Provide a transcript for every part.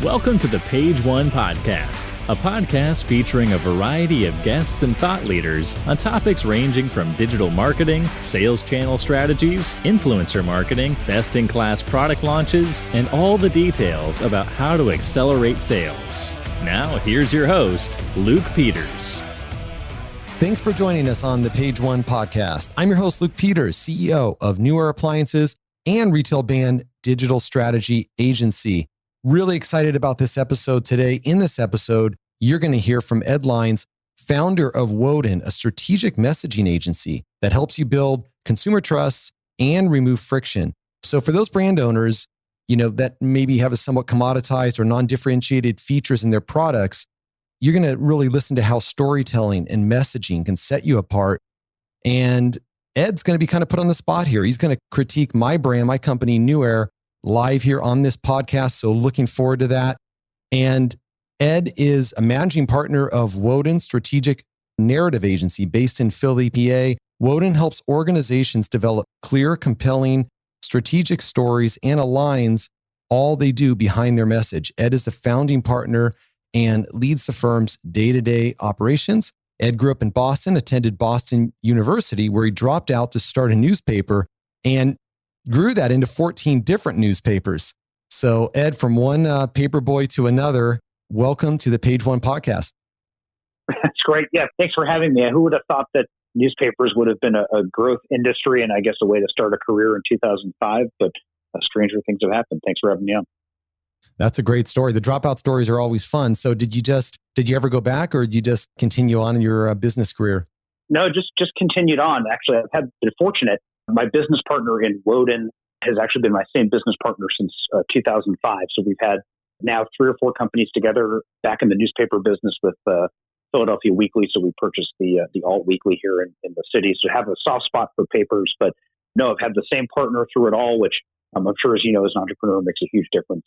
Welcome to the Page One Podcast, a podcast featuring a variety of guests and thought leaders on topics ranging from digital marketing, sales channel strategies, influencer marketing, best-in-class product launches, and all the details about how to accelerate sales. Now, here's your host, Luke Peters. Thanks for joining us on the Page One Podcast. I'm your host, Luke Peters, CEO of New Era Appliances and retail brand digital strategy agency. Really excited about this episode today. In this episode, you're going to hear from Ed Lynes, founder of Woden, a strategic messaging agency that helps you build consumer trust and remove friction. So for those brand owners, that maybe have a somewhat commoditized or non-differentiated features in their products, you're going to really listen to how storytelling and messaging can set you apart. And Ed's going to be kind of put on the spot here. He's going to critique my brand, my company, New Era, live here on this podcast. So looking forward to that. And Ed is a managing partner of Woden Strategic Narrative Agency based in Philly, PA. Woden helps organizations develop clear, compelling, strategic stories and aligns all they do behind their message. Ed is the founding partner and leads the firm's day-to-day operations. Ed grew up in Boston, attended Boston University, where he dropped out to start a newspaper and grew that into 14 different newspapers. So Ed, from one paper boy to another, welcome to the Page One Podcast. That's great. Yeah, thanks for having me. Who would have thought that newspapers would have been a growth industry and I guess a way to start a career in 2005, but stranger things have happened. Thanks for having me on. That's a great story. The dropout stories are always fun. So did you ever go back or did you just continue on in your business career? No, just continued on. Actually, I've been fortunate. My business partner in Woden has actually been my same business partner since 2005. So we've had now 3 or 4 companies together back in the newspaper business with Philadelphia Weekly. So we purchased the Alt Weekly here in the city. So have a soft spot for papers, but no, I've had the same partner through it all, which I'm sure, as you know, as an entrepreneur, makes a huge difference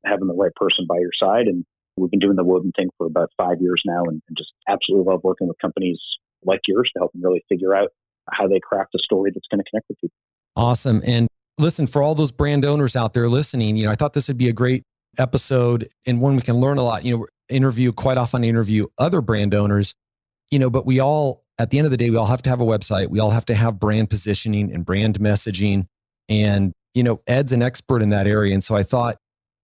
having the right person by your side. And we've been doing the Woden thing for about 5 years now and just absolutely love working with companies like yours to help them really figure out how they craft a story that's going to connect with people. Awesome. And listen, for all those brand owners out there listening, I thought this would be a great episode and one we can learn a lot. Quite often interview other brand owners, but we all, at the end of the day, we all have to have a website. We all have to have brand positioning and brand messaging. And, Ed's an expert in that area. And so I thought,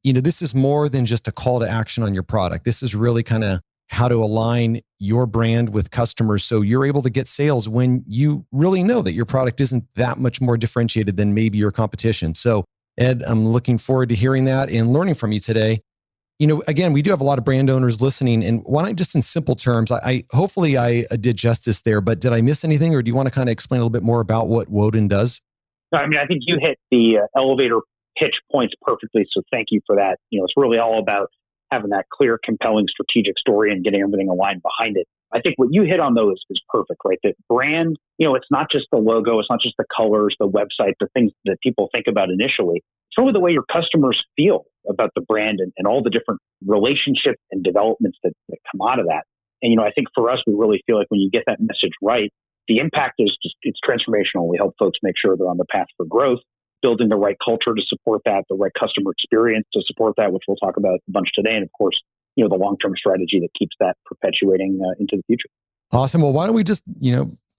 this is more than just a call to action on your product. This is really kind of how to align your brand with customers so you're able to get sales when you really know that your product isn't that much more differentiated than maybe your competition. So Ed, I'm looking forward to hearing that and learning from you today. Again, we do have a lot of brand owners listening, and why not just in simple terms, hopefully I did justice there, but did I miss anything, or do you want to kind of explain a little bit more about what Woden does? I think you hit the elevator pitch points perfectly. So thank you for that. It's really all about having that clear, compelling strategic story and getting everything aligned behind it. I think what you hit on those is perfect, right? That brand, it's not just the logo, it's not just the colors, the website, the things that people think about initially. It's really the way your customers feel about the brand and all the different relationships and developments that come out of that. And, I think for us, we really feel like when you get that message right, the impact is it's transformational. We help folks make sure they're on the path for growth, building the right culture to support that, the right customer experience to support that, which we'll talk about a bunch today. And of course, the long-term strategy that keeps that perpetuating into the future. Awesome. Well, why don't we just,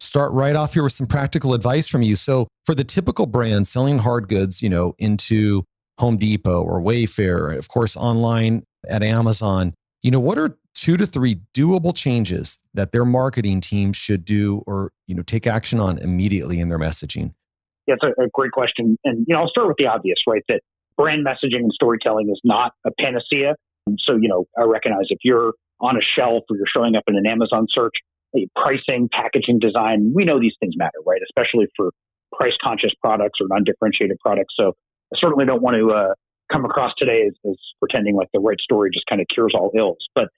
start right off here with some practical advice from you. So for the typical brand selling hard goods, into Home Depot or Wayfair, of course, online at Amazon, what are 2 to 3 doable changes that their marketing team should do or, take action on immediately in their messaging? Yeah, it's a great question. And, I'll start with the obvious, right? That brand messaging and storytelling is not a panacea. So, I recognize if you're on a shelf or you're showing up in an Amazon search, pricing, packaging, design, we know these things matter, right? Especially for price conscious products or non-differentiated products. So I certainly don't want to come across today as pretending like the right story just kind of cures all ills. But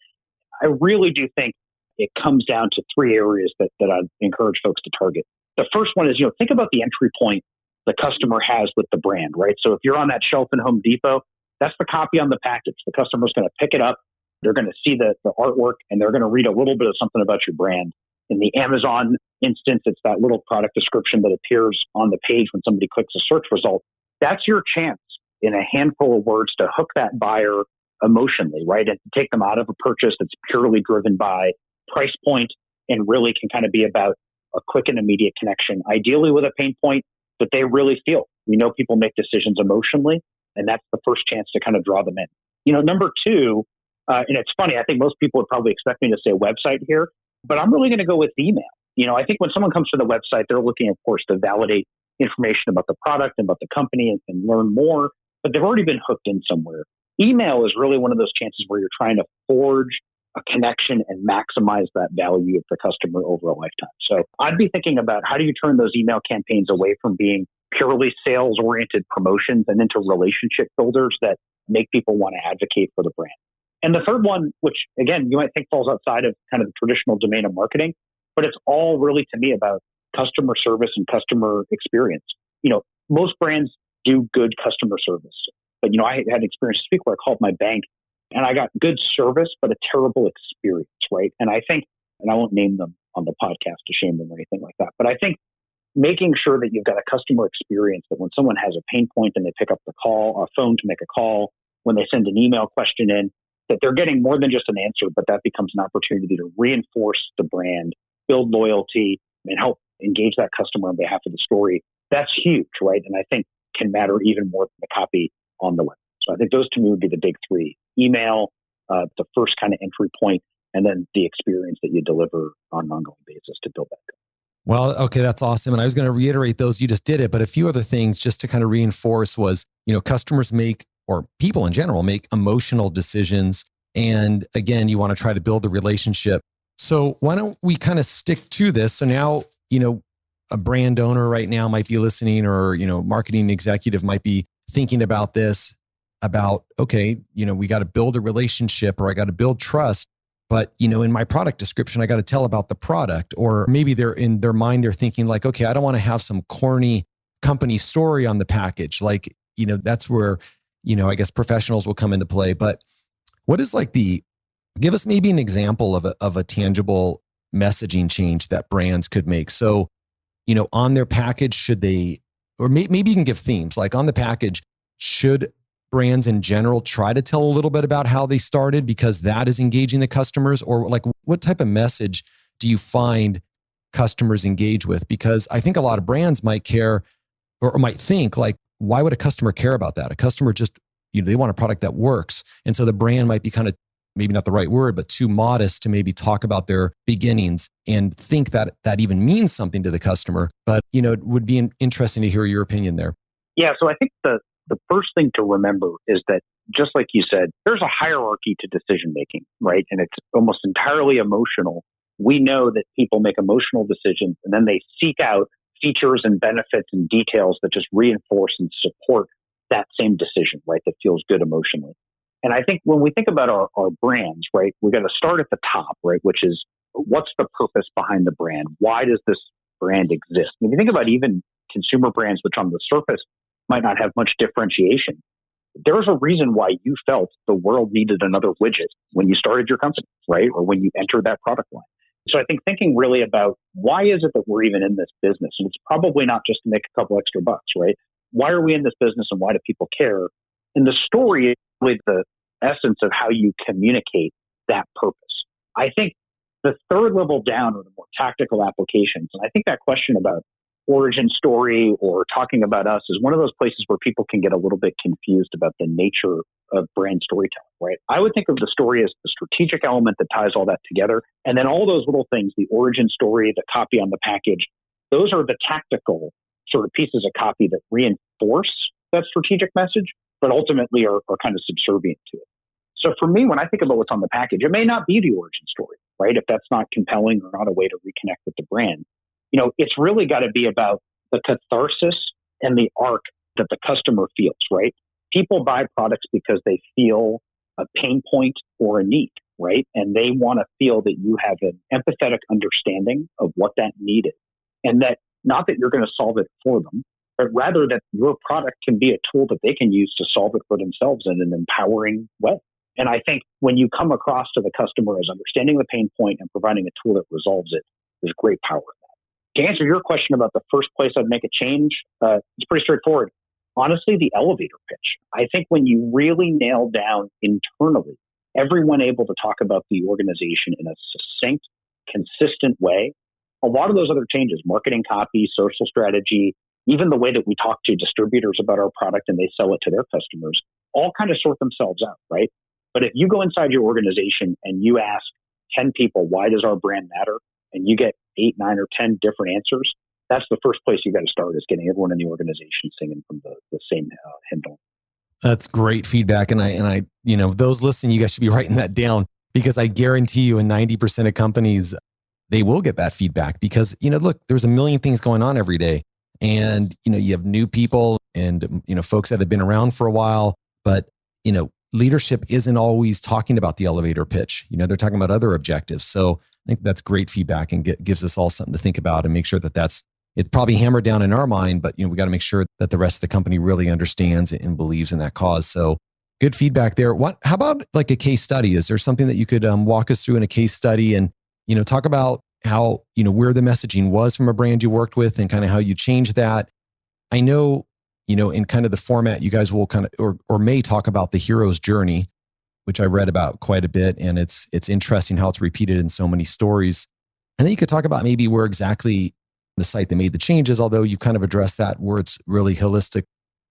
I really do think it comes down to 3 areas that I'd encourage folks to target. The first one is, think about the entry point the customer has with the brand, right? So if you're on that shelf in Home Depot, that's the copy on the package. The customer's going to pick it up. They're going to see the artwork and they're going to read a little bit of something about your brand. In the Amazon instance, it's that little product description that appears on the page when somebody clicks a search result. That's your chance in a handful of words to hook that buyer emotionally, right? And take them out of a purchase that's purely driven by price point and really can kind of be about a quick and immediate connection, ideally with a pain point that they really feel. We know people make decisions emotionally, and that's the first chance to kind of draw them in. Number two, and it's funny, I think most people would probably expect me to say website here, but I'm really going to go with email. I think when someone comes to the website, they're looking, of course, to validate information about the product and about the company and learn more, but they've already been hooked in somewhere. Email is really one of those chances where you're trying to forge a connection and maximize that value of the customer over a lifetime. So I'd be thinking about how do you turn those email campaigns away from being purely sales-oriented promotions and into relationship builders that make people want to advocate for the brand. And the third one, which again, you might think falls outside of kind of the traditional domain of marketing, but it's all really to me about customer service and customer experience. Most brands do good customer service, but I had an experience this week where I called my bank and I got good service, but a terrible experience, right? And I think, and I won't name them on the podcast to shame them or anything like that, but I think making sure that you've got a customer experience that when someone has a pain point and they pick up the call, a phone to make a call, when they send an email question in, that they're getting more than just an answer, but that becomes an opportunity to reinforce the brand, build loyalty, and help engage that customer on behalf of the story. That's huge, right? And I think can matter even more than the copy on the web. So I think those to me would be the big three: email, the first kind of entry point, and then the experience that you deliver on an ongoing basis to build that. Well, okay, that's awesome. And I was going to reiterate those, you just did it, but a few other things just to kind of reinforce was, customers make, or people in general make emotional decisions. And again, you want to try to build the relationship. So why don't we kind of stick to this? So now, a brand owner right now might be listening, or, marketing executive might be thinking about this, about, okay, we got to build a relationship, or I got to build trust. But, in my product description, I got to tell about the product. Or maybe they're in their mind, they're thinking like, okay, I don't want to have some corny company story on the package. Like, that's where, I guess professionals will come into play. But what is give us maybe an example of a tangible messaging change that brands could make. So, on their package, should they, or maybe you can give themes, like on the package, should brands in general try to tell a little bit about how they started because that is engaging the customers? Or like what type of message do you find customers engage with? Because I think a lot of brands might care or might think like, why would a customer care about that? A customer just, they want a product that works. And so the brand might be kind of, maybe not the right word, but too modest to maybe talk about their beginnings and think that that even means something to the customer. But, it would be interesting to hear your opinion there. Yeah. So I think the first thing to remember is that, just like you said, there's a hierarchy to decision making, right? And it's almost entirely emotional. We know that people make emotional decisions and then they seek out features and benefits and details that just reinforce and support that same decision, right? That feels good emotionally. And I think when we think about our brands, right, we got to start at the top, right? Which is, what's the purpose behind the brand? Why does this brand exist? And if you think about even consumer brands, which on the surface might not have much differentiation, there's a reason why you felt the world needed another widget when you started your company, right? Or when you entered that product line. So I think thinking really about why is it that we're even in this business? And it's probably not just to make a couple extra bucks, right? Why are we in this business and why do people care? And the story is really the essence of how you communicate that purpose. I think the third level down are the more tactical applications. And I think that question about origin story or talking about us is one of those places where people can get a little bit confused about the nature of brand storytelling, right? I would think of the story as the strategic element that ties all that together. And then all those little things, the origin story, the copy on the package, those are the tactical sort of pieces of copy that reinforce that strategic message, but ultimately are kind of subservient to it. So for me, when I think about what's on the package, it may not be the origin story, right? If that's not compelling or not a way to reconnect with the brand, it's really got to be about the catharsis and the arc that the customer feels, right? People buy products because they feel a pain point or a need, right? And they want to feel that you have an empathetic understanding of what that need is. And that not that you're going to solve it for them, but rather that your product can be a tool that they can use to solve it for themselves in an empowering way. And I think when you come across to the customer as understanding the pain point and providing a tool that resolves it, there's great power in that. To answer your question about the first place I'd make a change, it's pretty straightforward. honestly the elevator pitch. I think when you really nail down internally, everyone able to talk about the organization in a succinct, consistent way, a lot of those other changes, marketing copy, social strategy, even the way that we talk to distributors about our product and they sell it to their customers, all kind of sort themselves out, right? But if you go inside your organization and you ask 10 people, why does our brand matter? And you get 8, 9, or 10 different answers, that's the first place you got to start, is getting everyone in the organization singing from the same hymnal. That's great feedback. And I, those listening, you guys should be writing that down, because I guarantee you in 90% of companies, they will get that feedback because, look, there's a million things going on every day. And, you have new people and, folks that have been around for a while, but, leadership isn't always talking about the elevator pitch. They're talking about other objectives. So I think that's great feedback and gives us all something to think about and make sure that it's probably hammered down in our mind, but we got to make sure that the rest of the company really understands and believes in that cause. So good feedback there. How about like a case study? Is there something that you could walk us through in a case study and, talk about how, where the messaging was from a brand you worked with and kind of how you changed that? I know, in kind of the format, you guys will kind of, or may talk about the hero's journey, which I read about quite a bit. And it's interesting how it's repeated in so many stories. And then you could talk about maybe where exactly the site that made the changes, although you kind of addressed that where it's really holistic,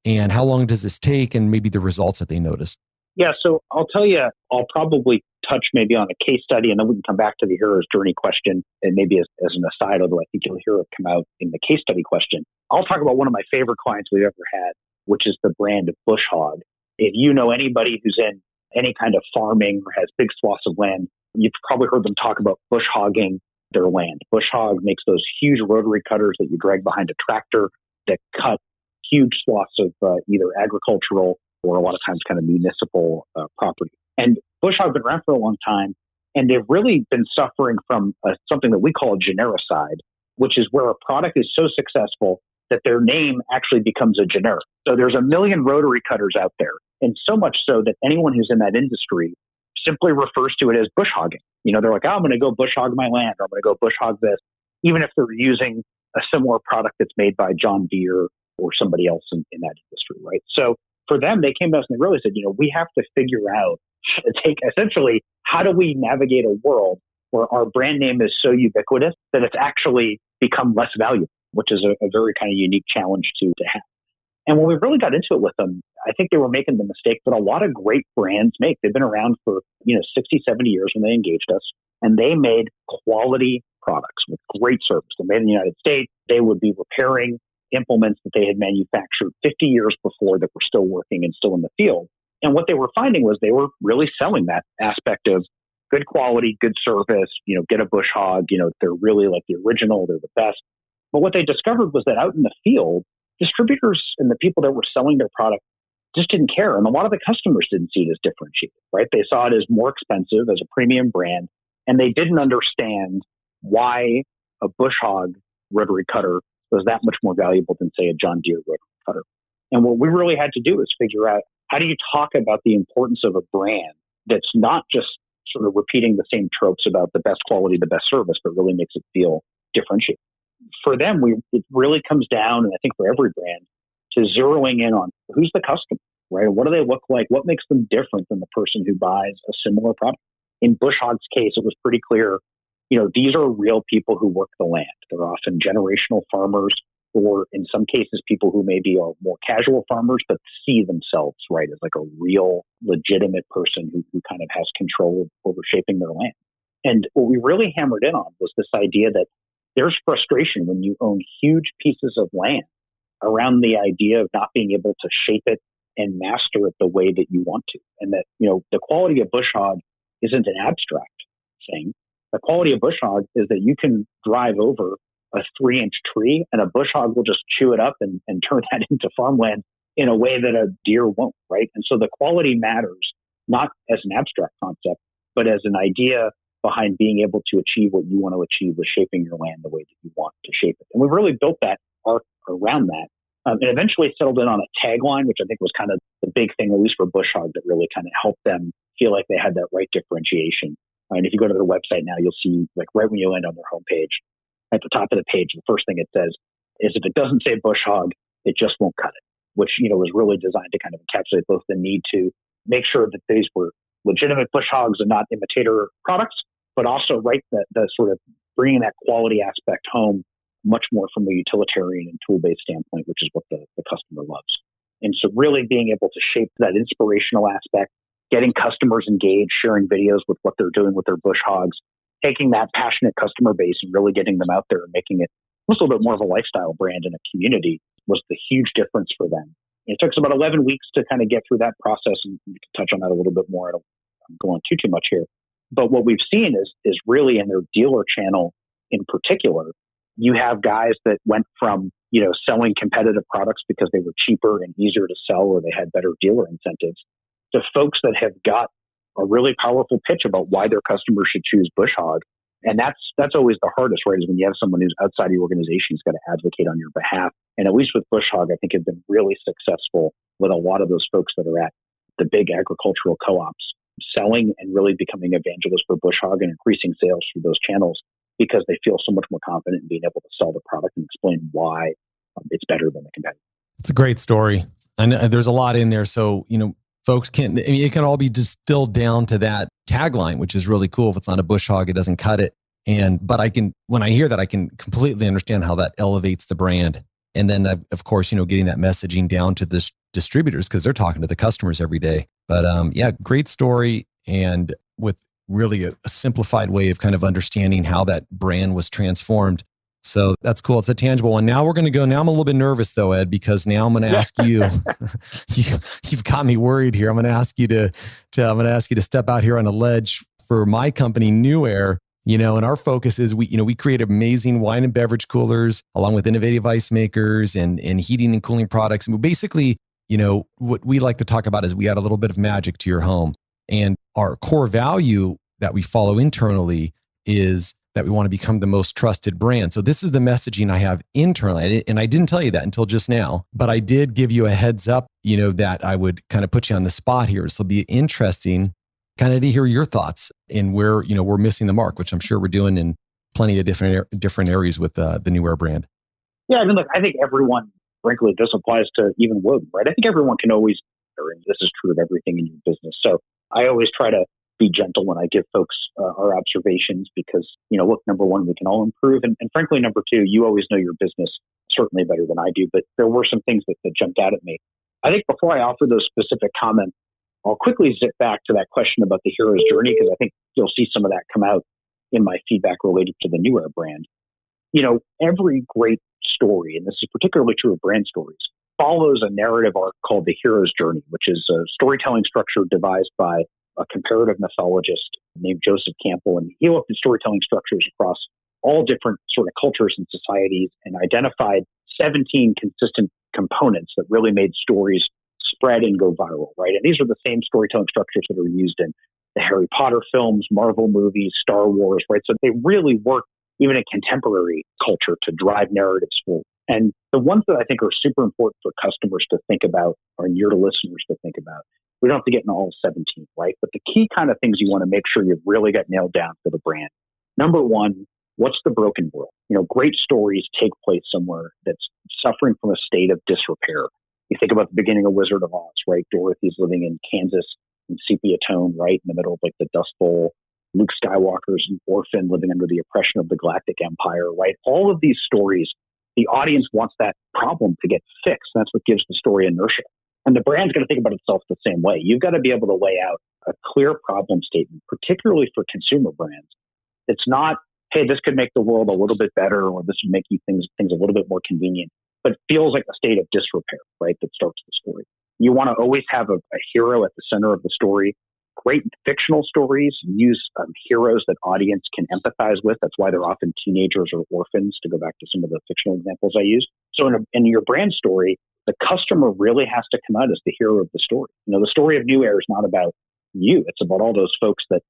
and how long does this take and maybe the results that they noticed. Yeah. So I'll tell you, I'll probably touch maybe on a case study and then we can come back to the hero's journey question. And maybe as an aside, although I think you'll hear it come out in the case study question, I'll talk about one of my favorite clients we've ever had, which is the brand Bush Hog. If you know anybody who's in any kind of farming or has big swaths of land, you've probably heard them talk about bush hogging their land. Bush hog makes those huge rotary cutters that you drag behind a tractor that cut huge swaths of either agricultural or a lot of times kind of municipal property. And bush hog been around for a long time, and they've really been suffering from something that we call a genericide, which is where a product is so successful that their name actually becomes a generic. So there's a million rotary cutters out there, and so much so that anyone who's in that industry simply refers to it as bush hogging. They're like, I'm going to go bush hog my land, or I'm going to go bush hog this, even if they're using a similar product that's made by John Deere or somebody else in that industry, right? So for them, they came to us and they really said, we have to figure out how to essentially, how do we navigate a world where our brand name is so ubiquitous that it's actually become less valuable, which is a very kind of unique challenge to have. And when we really got into it with them, I think they were making the mistake that a lot of great brands make. They've been around for 60, 70 years when they engaged us, and they made quality products with great service. They're made in the United States. They would be repairing implements that they had manufactured 50 years before that were still working and still in the field. And what they were finding was they were really selling that aspect of good quality, good service, get a bush hog, they're really like the original, they're the best. But what they discovered was that out in the field, distributors and the people that were selling their product just didn't care. And a lot of the customers didn't see it as differentiated, right? They saw it as more expensive, as a premium brand, and they didn't understand why a bush hog rotary cutter was that much more valuable than, say, a John Deere rotary cutter. And what we really had to do is figure out, how do you talk about the importance of a brand that's not just sort of repeating the same tropes about the best quality, the best service, but really makes it feel differentiated. For them, it really comes down, and I think for every brand, to zeroing in on who's the customer, right? What do they look like? What makes them different than the person who buys a similar product? In Bush Hog's case, it was pretty clear, these are real people who work the land. They're often generational farmers, or in some cases, people who maybe are more casual farmers, but see themselves, right, as like a real, legitimate person who kind of has control over shaping their land. And what we really hammered in on was this idea that there's frustration when you own huge pieces of land around the idea of not being able to shape it and master it the way that you want to. And that, the quality of bush hog isn't an abstract thing. The quality of bush hog is that you can drive over a 3-inch tree and a bush hog will just chew it up and turn that into farmland in a way that a deer won't, right? And so the quality matters, not as an abstract concept, but as an idea behind being able to achieve what you want to achieve with shaping your land the way that you want to shape it. And we've really built that arc around that. And eventually settled in on a tagline, which I think was kind of the big thing, at least for Bush Hog, that really kind of helped them feel like they had that right differentiation. And if you go to their website now, you'll see, like right when you land on their homepage, at the top of the page, the first thing it says is, if it doesn't say Bush Hog, it just won't cut it. which, was really designed to kind of encapsulate both the need to make sure that these were legitimate bush hogs and not imitator products, but also, right, the sort of bringing that quality aspect home much more from a utilitarian and tool-based standpoint, which is what the customer loves. And so really being able to shape that inspirational aspect, getting customers engaged, sharing videos with what they're doing with their bush hogs, taking that passionate customer base and really getting them out there and making it a little bit more of a lifestyle brand and a community was the huge difference for them. It took us about 11 weeks to kind of get through that process, and we can touch on that a little bit more. I don't go on too much here. But what we've seen is really in their dealer channel in particular, you have guys that went from, selling competitive products because they were cheaper and easier to sell or they had better dealer incentives to folks that have got a really powerful pitch about why their customers should choose bush hog. And that's always the hardest, right? Is when you have someone who's outside your organization who's got to advocate on your behalf. And at least with bush hog, I think have been really successful with a lot of those folks that are at the big agricultural co-ops, selling and really becoming evangelists for bush hog and increasing sales through those channels because they feel so much more confident in being able to sell the product and explain why it's better than the competitor. It's a great story. And there's a lot in there. So, folks it can all be distilled down to that tagline, which is really cool. If it's not a bush hog, it doesn't cut it. But when I hear that, I can completely understand how that elevates the brand. And then of course, getting that messaging down to the distributors because they're talking to the customers every day. But great story. And with really a simplified way of kind of understanding how that brand was transformed. So that's cool. It's a tangible one. Now we're going to go. Now I'm a little bit nervous though, Ed, because now I'm going to ask you, you've got me worried here. I'm going to ask you to step out here on a ledge for my company, New Air, and our focus is we create amazing wine and beverage coolers along with innovative ice makers and heating and cooling products. And we basically, what we like to talk about is we add a little bit of magic to your home. And our core value that we follow internally is that we want to become the most trusted brand. So this is the messaging I have internally. And I didn't tell you that until just now, but I did give you a heads up, that I would kind of put you on the spot here. So it'll be interesting kind of to hear your thoughts in where, we're missing the mark, which I'm sure we're doing in plenty of different areas with the New Air brand. Yeah, I mean, look, I think everyone, frankly, this applies to even Woden, right? I think everyone can always, and this is true of everything in your business. So I always try to be gentle when I give folks our observations because, look, number one, we can all improve. And frankly, number two, you always know your business certainly better than I do. But there were some things that jumped out at me. I think before I offer those specific comments, I'll quickly zip back to that question about the hero's journey because I think you'll see some of that come out in my feedback related to the New Air brand. Every great story, and this is particularly true of brand stories, follows a narrative arc called the hero's journey, which is a storytelling structure devised by a comparative mythologist named Joseph Campbell. And he looked at storytelling structures across all different sort of cultures and societies and identified 17 consistent components that really made stories spread and go viral, right? And these are the same storytelling structures that are used in the Harry Potter films, Marvel movies, Star Wars, right? So they really work even in contemporary culture to drive narratives forward. And the ones that I think are super important for customers to think about or your listeners to think about, we don't have to get into all 17, right? But the key kind of things you want to make sure you've really got nailed down for the brand. Number one, what's the broken world? Great stories take place somewhere that's suffering from a state of disrepair. You think about the beginning of Wizard of Oz, right? Dorothy's living in Kansas in sepia tone, right? In the middle of like the Dust Bowl. Luke Skywalker's an orphan living under the oppression of the Galactic Empire, right? All of these stories, the audience wants that problem to get fixed. That's what gives the story inertia. And the brand's going to think about itself the same way. You've got to be able to lay out a clear problem statement, particularly for consumer brands. It's not, hey, this could make the world a little bit better, or this would make you things a little bit more convenient, but feels like a state of disrepair, right, that starts the story. You want to always have a hero at the center of the story. Great fictional stories use heroes that audience can empathize with. That's why they're often teenagers or orphans, to go back to some of the fictional examples I used. So in your brand story, the customer really has to come out as the hero of the story. The story of New Air is not about you. It's about all those folks that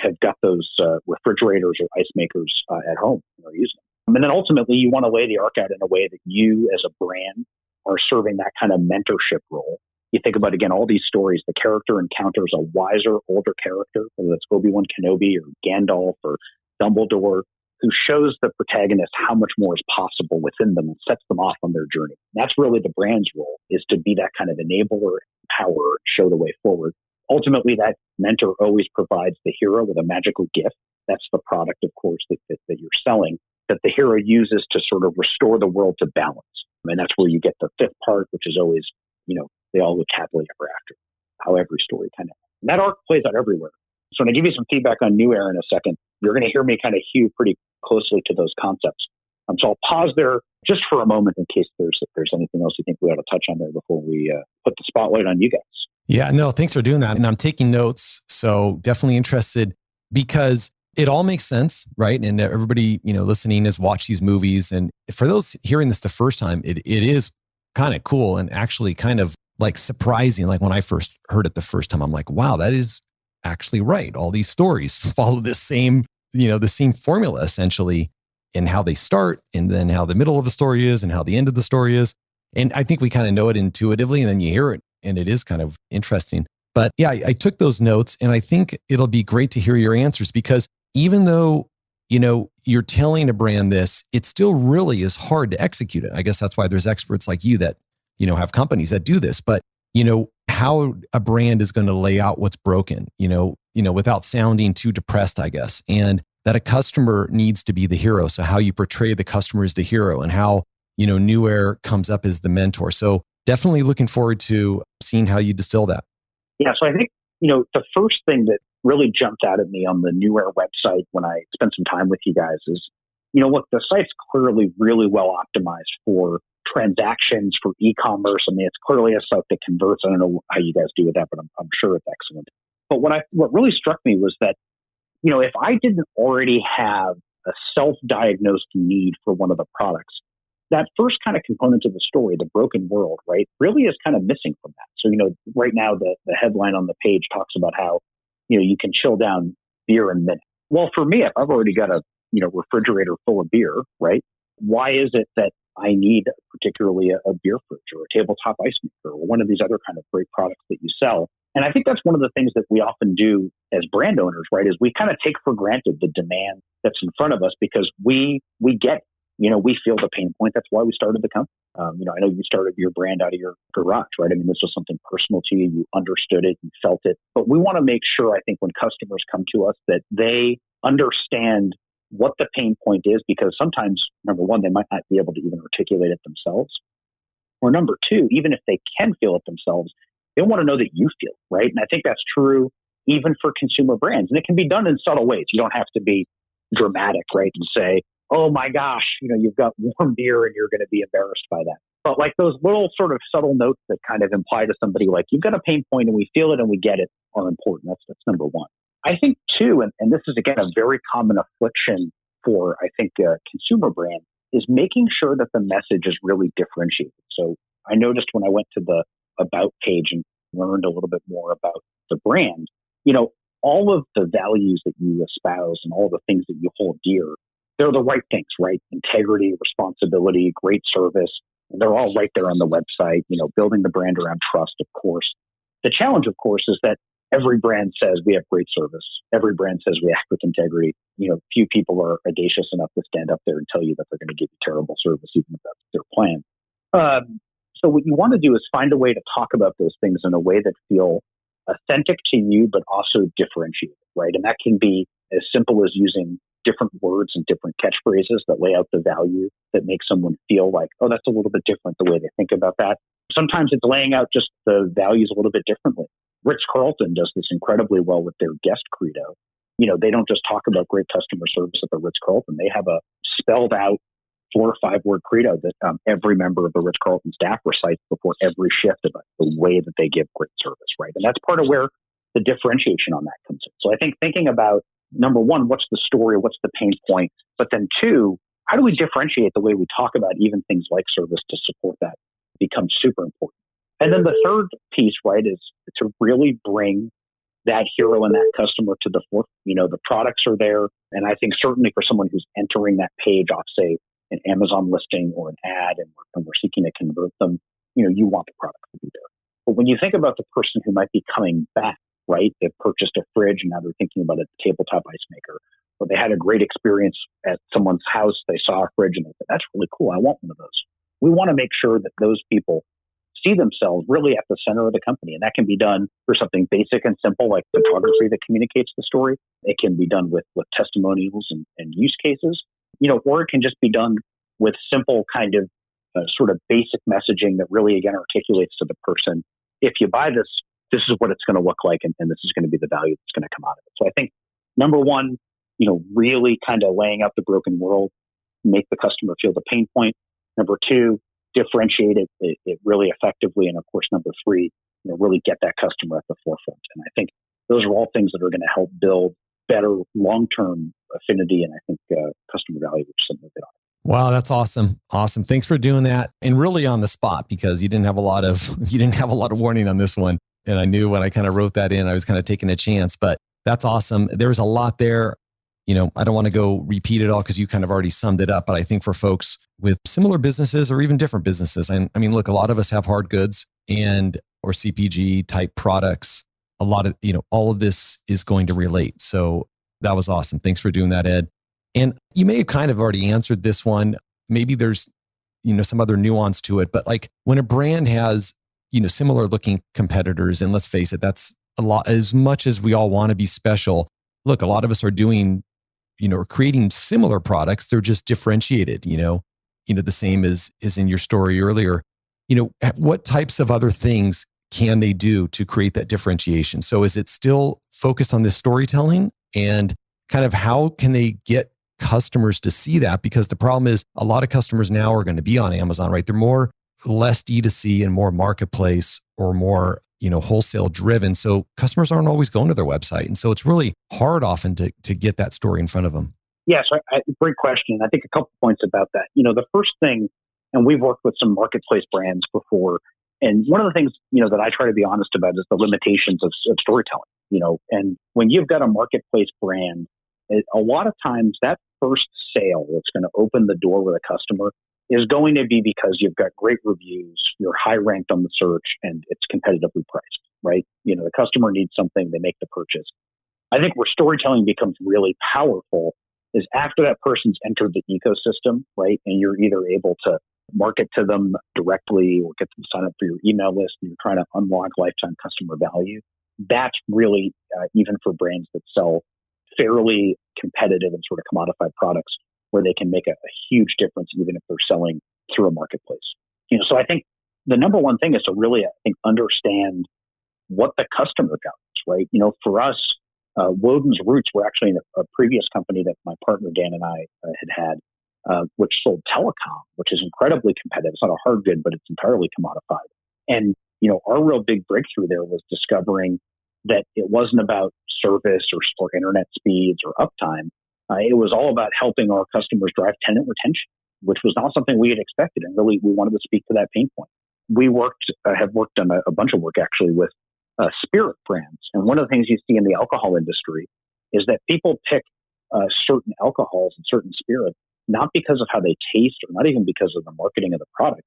have got those refrigerators or ice makers at home using them. And then ultimately, you want to lay the arc out in a way that you as a brand are serving that kind of mentorship role. You think about, again, all these stories, the character encounters a wiser, older character, whether that's Obi-Wan Kenobi or Gandalf or Dumbledore. who shows the protagonist how much more is possible within them and sets them off on their journey. That's really the brand's role, is to be that kind of enabler, empower, show the way forward. Ultimately, that mentor always provides the hero with a magical gift. That's the product, of course, that you're selling, that the hero uses to sort of restore the world to balance. And that's where you get the fifth part, which is always, they all live happily ever after, how every story kind of, and that arc plays out everywhere. So when I give you some feedback on New Era in a second, you're going to hear me kind of hew pretty closely to those concepts. So I'll pause there just for a moment in case there's anything else you think we ought to touch on there before we put the spotlight on you guys. Yeah, no, thanks for doing that. And I'm taking notes. So definitely interested because it all makes sense, right? And everybody, listening has watched these movies. And for those hearing this the first time, it is kind of cool and actually kind of like surprising. Like when I first heard it the first time, I'm like, wow, that is actually right. All these stories follow the same formula essentially in how they start and then how the middle of the story is and how the end of the story is. And I think we kind of know it intuitively and then you hear it and it is kind of interesting. But yeah, I took those notes and I think it'll be great to hear your answers because even though, you're telling a brand this, it still really is hard to execute it. I guess that's why there's experts like you that, have companies that do this. But, how a brand is going to lay out what's broken, without sounding too depressed, I guess. And that a customer needs to be the hero. So how you portray the customer as the hero and how, New Era comes up as the mentor. So definitely looking forward to seeing how you distill that. Yeah. So I think, the first thing that really jumped out at me on the New Era website when I spent some time with you guys is, look, the site's clearly really well optimized for transactions, for e-commerce. I mean, it's clearly a site that converts. I don't know how you guys do with that, but I'm sure it's excellent. But what really struck me was that, if I didn't already have a self-diagnosed need for one of the products, that first kind of component of the story, the broken world, right, really is kind of missing from that. So, right now the headline on the page talks about how, you can chill down beer in minutes. Well, for me, if I've already got a, refrigerator full of beer, right, why is it that I need particularly a beer fridge or a tabletop ice maker or one of these other kind of great products that you sell? And I think that's one of the things that we often do as brand owners, right, is we kind of take for granted the demand that's in front of us because we get, we feel the pain point. That's why we started the company. I know you started your brand out of your garage, right? I mean, this was something personal to you. You understood it, you felt it. But we want to make sure, I think, when customers come to us that they understand what the pain point is, because sometimes, number one, they might not be able to even articulate it themselves. Or number two, even if they can feel it themselves, they want to know that you feel it, right? And I think that's true even for consumer brands. And it can be done in subtle ways. You don't have to be dramatic, right? And say, oh my gosh, you've got warm beer and you're going to be embarrassed by that. But like those little sort of subtle notes that kind of imply to somebody like, you've got a pain point and we feel it and we get it are important. That's number one. I think too, and this is again a very common affliction for, I think, a consumer brand, is making sure that the message is really differentiated. So I noticed when I went to the About page and learned a little bit more about the brand, all of the values that you espouse and all the things that you hold dear, they're the right things, right? Integrity, responsibility, great service. And they're all right there on the website, building the brand around trust, of course. The challenge, of course, is that every brand says we have great service. Every brand says we act with integrity. Few people are audacious enough to stand up there and tell you that they're going to give you terrible service, even if that's their plan. So what you want to do is find a way to talk about those things in a way that feel authentic to you, but also differentiated, right? And that can be as simple as using different words and different catchphrases that lay out the value that make someone feel like, oh, that's a little bit different the way they think about that. Sometimes it's laying out just the values a little bit differently. Ritz-Carlton does this incredibly well with their guest credo. They don't just talk about great customer service at the Ritz-Carlton. They have a spelled out 4 or 5 word credo that every member of the Ritz-Carlton staff recites before every shift about the way that they give great service, right? And that's part of where the differentiation on that comes in. So I think thinking about, number one, what's the story? What's the pain point? But then two, how do we differentiate the way we talk about even things like service to support that becomes super important. And then the third piece, right, is to really bring that hero and that customer to the fore. The products are there. And I think certainly for someone who's entering that page off, say, an Amazon listing or an ad, and we're seeking to convert them, you want the product to be there. But when you think about the person who might be coming back, right, they've purchased a fridge and now they're thinking about a tabletop ice maker, or they had a great experience at someone's house. They saw a fridge and they said, that's really cool. I want one of those. We want to make sure that those people see themselves really at the center of the company. And that can be done for something basic and simple like photography that communicates the story. It can be done with testimonials and use cases, or it can just be done with simple kind of sort of basic messaging that really, again, articulates to the person, if you buy this, this is what it's going to look like, and this is going to be the value that's going to come out of it. So I think, number one, really kind of laying out the broken world, make the customer feel the pain point. Number two, differentiate it really effectively. And of course, number three, really get that customer at the forefront. And I think those are all things that are going to help build better long-term affinity and I think customer value, which is something that Wow, that's awesome. Awesome. Thanks for doing that. And really on the spot, because you didn't have a lot of warning on this one. And I knew when I kind of wrote that in, I was kind of taking a chance, but that's awesome. There's a lot there. I don't want to go repeat it all because you kind of already summed it up, but I think for folks with similar businesses or even different businesses, look, a lot of us have hard goods or CPG type products. A lot of, all of this is going to relate. So that was awesome. Thanks for doing that, Ed. And you may have kind of already answered this one. Maybe there's, some other nuance to it, but like when a brand has, similar looking competitors, and let's face it, that's a lot, as much as we all want to be special. Look, a lot of us are doing, or creating similar products. They're just differentiated, the same as in your story earlier. What types of other things can they do to create that differentiation? So is it still focused on this storytelling, and kind of how can they get customers to see that? Because the problem is a lot of customers now are going to be on Amazon, right? They're less D2C and more marketplace or more, wholesale driven. So customers aren't always going to their website. And so it's really hard often to get that story in front of them. Yes, great question. I think a couple points about that. The first thing, and we've worked with some marketplace brands before, and one of the things, that I try to be honest about is the limitations of storytelling, and when you've got a marketplace brand, a lot of times that first sale that's going to open the door with a customer is going to be because you've got great reviews, you're high ranked on the search, and it's competitively priced, right? The customer needs something, they make the purchase. I think where storytelling becomes really powerful is after that person's entered the ecosystem, right? And you're either able to market to them directly or get them to sign up for your email list, and you're trying to unlock lifetime customer value. That's really, even for brands that sell fairly competitive and sort of commodified products, where they can make a huge difference even if they're selling through a marketplace. So I think the number one thing is to really, understand what the customer values, right? For us, Woden's roots were actually in a previous company that my partner Dan and I had, which sold telecom, which is incredibly competitive. It's not a hard good, but it's entirely commodified. And, our real big breakthrough there was discovering that it wasn't about service or internet speeds or uptime. It was all about helping our customers drive tenant retention, which was not something we had expected. And really, we wanted to speak to that pain point. We have worked on a bunch of work actually with spirit brands. And one of the things you see in the alcohol industry is that people pick certain alcohols and certain spirits, not because of how they taste or not even because of the marketing of the product.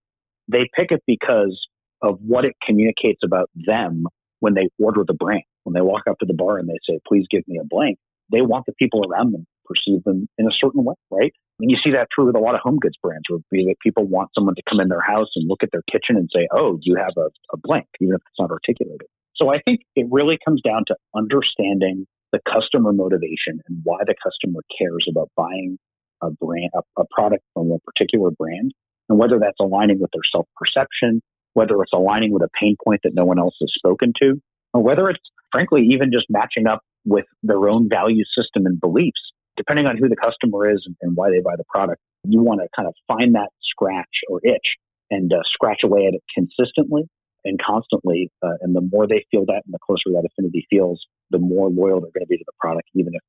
They pick it because of what it communicates about them when they order the brand. When they walk up to the bar and they say, please give me a blank, they want the people around them to perceive them in a certain way, right? And you see that true with a lot of home goods brands, where people want someone to come in their house and look at their kitchen and say, oh, you have a blank, even if it's not articulated. So I think it really comes down to understanding the customer motivation and why the customer cares about buying a brand, a product from a particular brand, and whether that's aligning with their self-perception, whether it's aligning with a pain point that no one else has spoken to, or whether it's frankly even just matching up with their own value system and beliefs. Depending on who the customer is and why they buy the product, you want to kind of find that scratch or itch and scratch away at it consistently and constantly. And the more they feel that and the closer that affinity feels, the more loyal they're going to be to the product, even if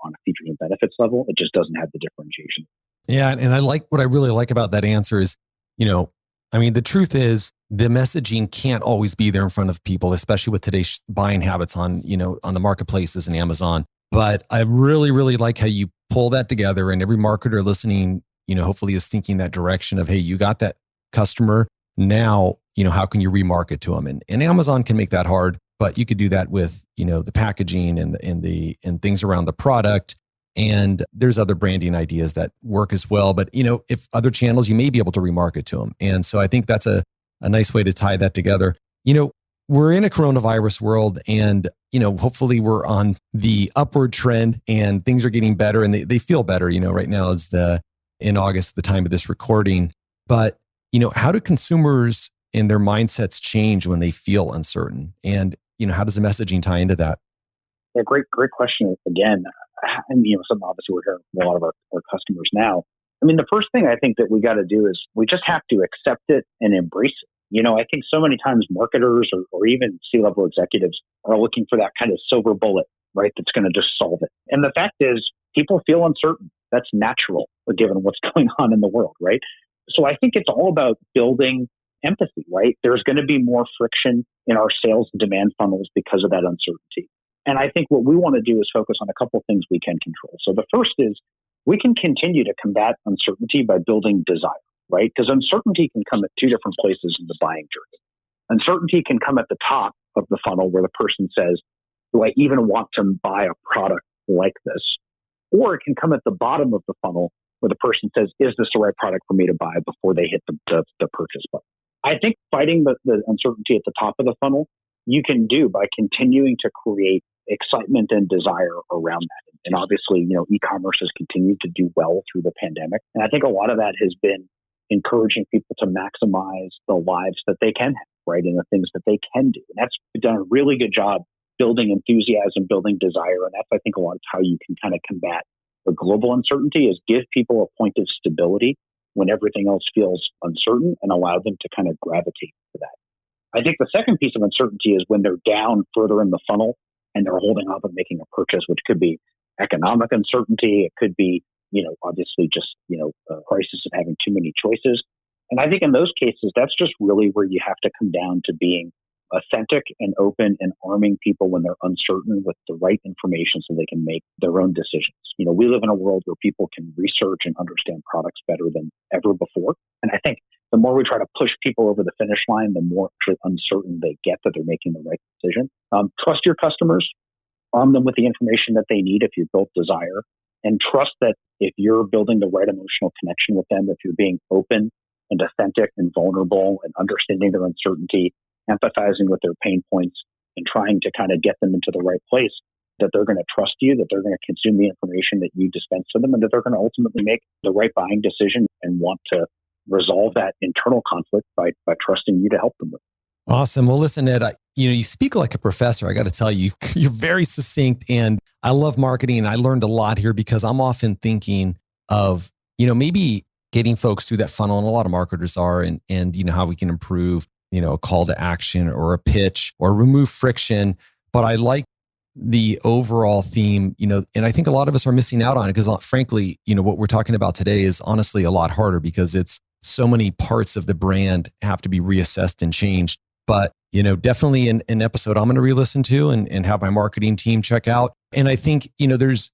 on a features and benefits level, it just doesn't have the differentiation. Yeah. And what I really like about that answer is, the truth is the messaging can't always be there in front of people, especially with today's buying habits on the marketplaces and Amazon. But I really, really like how you pull that together, and every marketer listening, hopefully is thinking that direction of, hey, you got that customer now, how can you remarket to them? And Amazon can make that hard, but you could do that with, the packaging and things around the product. And there's other branding ideas that work as well. But, if other channels, you may be able to remarket to them. And so I think that's a nice way to tie that together. We're in a coronavirus world and, hopefully we're on the upward trend and things are getting better and they feel better. Right now is in August, the time of this recording. But, how do consumers and their mindsets change when they feel uncertain? And, how does the messaging tie into that? Yeah, great question again. And, something obviously we're hearing from a lot of our customers now. I mean, the first thing I think that we got to do is we just have to accept it and embrace it. I think so many times marketers or even C-level executives are looking for that kind of silver bullet, right? That's going to just solve it. And the fact is people feel uncertain. That's natural given what's going on in the world, right? So I think it's all about building empathy, right? There's going to be more friction in our sales and demand funnels because of that uncertainty. And I think what we want to do is focus on a couple of things we can control. So the first is we can continue to combat uncertainty by building desire, right? Because uncertainty can come at two different places in the buying journey. Uncertainty can come at the top of the funnel where the person says, do I even want to buy a product like this? Or it can come at the bottom of the funnel where the person says, is this the right product for me to buy before they hit the purchase button? I think fighting the uncertainty at the top of the funnel, you can do by continuing to create excitement and desire around that. And obviously, e-commerce has continued to do well through the pandemic. And I think a lot of that has been encouraging people to maximize the lives that they can have, right? And the things that they can do. And that's done a really good job building enthusiasm, building desire. And that's, I think, a lot of how you can kind of combat the global uncertainty is give people a point of stability when everything else feels uncertain and allow them to kind of gravitate to that. I think the second piece of uncertainty is when they're down further in the funnel and they're holding off on making a purchase, which could be economic uncertainty. It could be, obviously just, a crisis of having too many choices. And I think in those cases, that's just really where you have to come down to being authentic and open and arming people when they're uncertain with the right information so they can make their own decisions. We live in a world where people can research and understand products better than ever before. And I think the more we try to push people over the finish line, the more uncertain they get that they're making the right decision. Trust your customers, arm them with the information that they need if you've built desire, and trust that if you're building the right emotional connection with them, if you're being open and authentic and vulnerable and understanding their uncertainty, empathizing with their pain points and trying to kind of get them into the right place, that they're going to trust you, that they're going to consume the information that you dispense to them, and that they're going to ultimately make the right buying decision and want to resolve that internal conflict by trusting you to help them with it. Awesome. Well, listen, Ed, you speak like a professor. I got to tell you, you're very succinct, and I love marketing. And I learned a lot here because I'm often thinking of, maybe getting folks through that funnel, and a lot of marketers are, and how we can improve, a call to action or a pitch or remove friction. But I like the overall theme, and I think a lot of us are missing out on it because frankly, what we're talking about today is honestly a lot harder because it's so many parts of the brand have to be reassessed and changed. But, definitely an episode I'm going to re-listen to and have my marketing team check out. And I think, there's,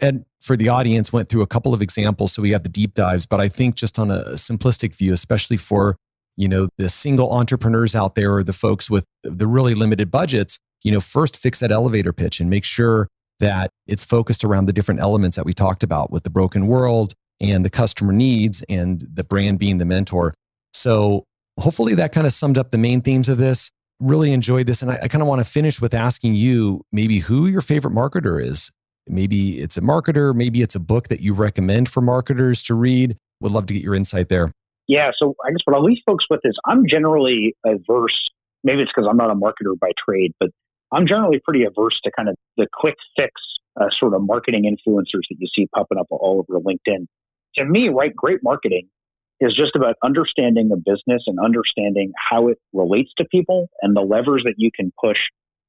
Ed, for the audience, went through a couple of examples. So we have the deep dives, but I think just on a simplistic view, especially for, the single entrepreneurs out there or the folks with the really limited budgets, first fix that elevator pitch and make sure that it's focused around the different elements that we talked about with the broken world and the customer needs and the brand being the mentor. So hopefully that kind of summed up the main themes of this. Really enjoyed this. And I kind of want to finish with asking you maybe who your favorite marketer is. Maybe it's a marketer, maybe it's a book that you recommend for marketers to read. Would love to get your insight there. Yeah. So I guess what I'll leave folks with is I'm generally averse, maybe it's because I'm not a marketer by trade, but I'm generally pretty averse to kind of the quick fix sort of marketing influencers that you see popping up all over LinkedIn. To me, right, great marketing is just about understanding the business and understanding how it relates to people and the levers that you can push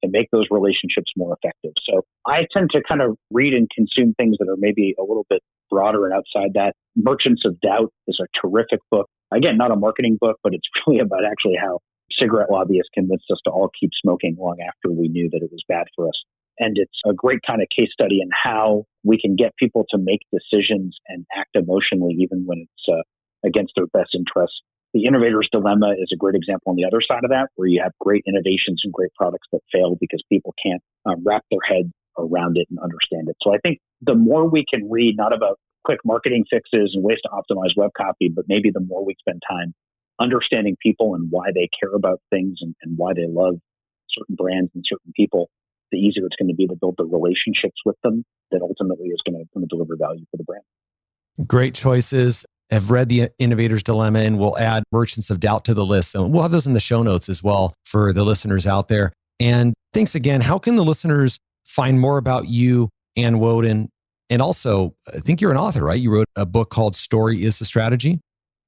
to make those relationships more effective. So I tend to kind of read and consume things that are maybe a little bit broader and outside that. Merchants of Doubt is a terrific book. Again, not a marketing book, but it's really about actually how cigarette lobbyists convinced us to all keep smoking long after we knew that it was bad for us. And it's a great kind of case study in how we can get people to make decisions and act emotionally, even when it's against their best interests. The Innovator's Dilemma is a great example on the other side of that, where you have great innovations and great products that fail because people can't wrap their head around it and understand it. So I think the more we can read, not about quick marketing fixes and ways to optimize web copy, but maybe the more we spend time understanding people and why they care about things and why they love certain brands and certain people, the easier it's going to be to build the relationships with them that ultimately is going to deliver value for the brand. Great choices. I've read The Innovator's Dilemma, and we'll add Merchants of Doubt to the list. So we'll have those in the show notes as well for the listeners out there. And thanks again. How can the listeners find more about you and Woden? And also, I think you're an author, right? You wrote a book called Story is the Strategy.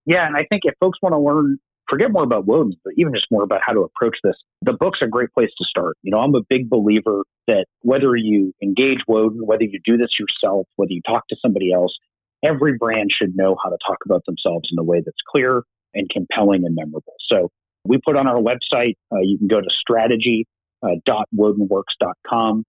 Yeah, and I think if folks want to learn, forget more about Woden, but even just more about how to approach this, the book's a great place to start. I'm a big believer that whether you engage Woden, whether you do this yourself, whether you talk to somebody else, every brand should know how to talk about themselves in a way that's clear and compelling and memorable. So we put on our website, you can go to strategy.wodenworks.com.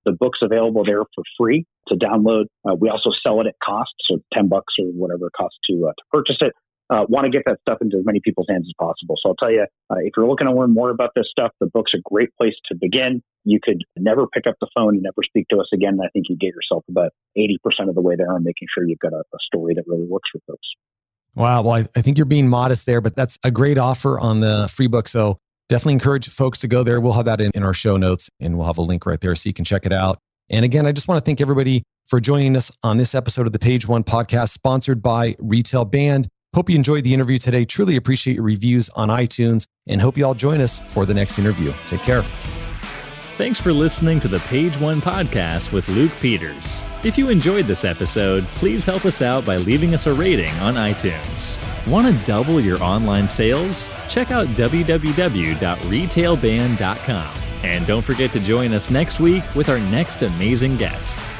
The book's available there for free to download. We also sell it at cost, so $10 or whatever it costs to purchase it. Want to get that stuff into as many people's hands as possible. So I'll tell you, if you're looking to learn more about this stuff, the book's a great place to begin. You could never pick up the phone, you never speak to us again. And I think you get yourself about 80% of the way there on making sure you've got a story that really works for folks. Wow. Well, I think you're being modest there, but that's a great offer on the free book. So definitely encourage folks to go there. We'll have that in our show notes, and we'll have a link right there so you can check it out. And again, I just want to thank everybody for joining us on this episode of the Page One podcast, sponsored by Retail Band. Hope you enjoyed the interview today. Truly appreciate your reviews on iTunes, and hope you all join us for the next interview. Take care. Thanks for listening to the Page One podcast with Luke Peters. If you enjoyed this episode, please help us out by leaving us a rating on iTunes. Want to double your online sales? Check out www.retailband.com. And don't forget to join us next week with our next amazing guest.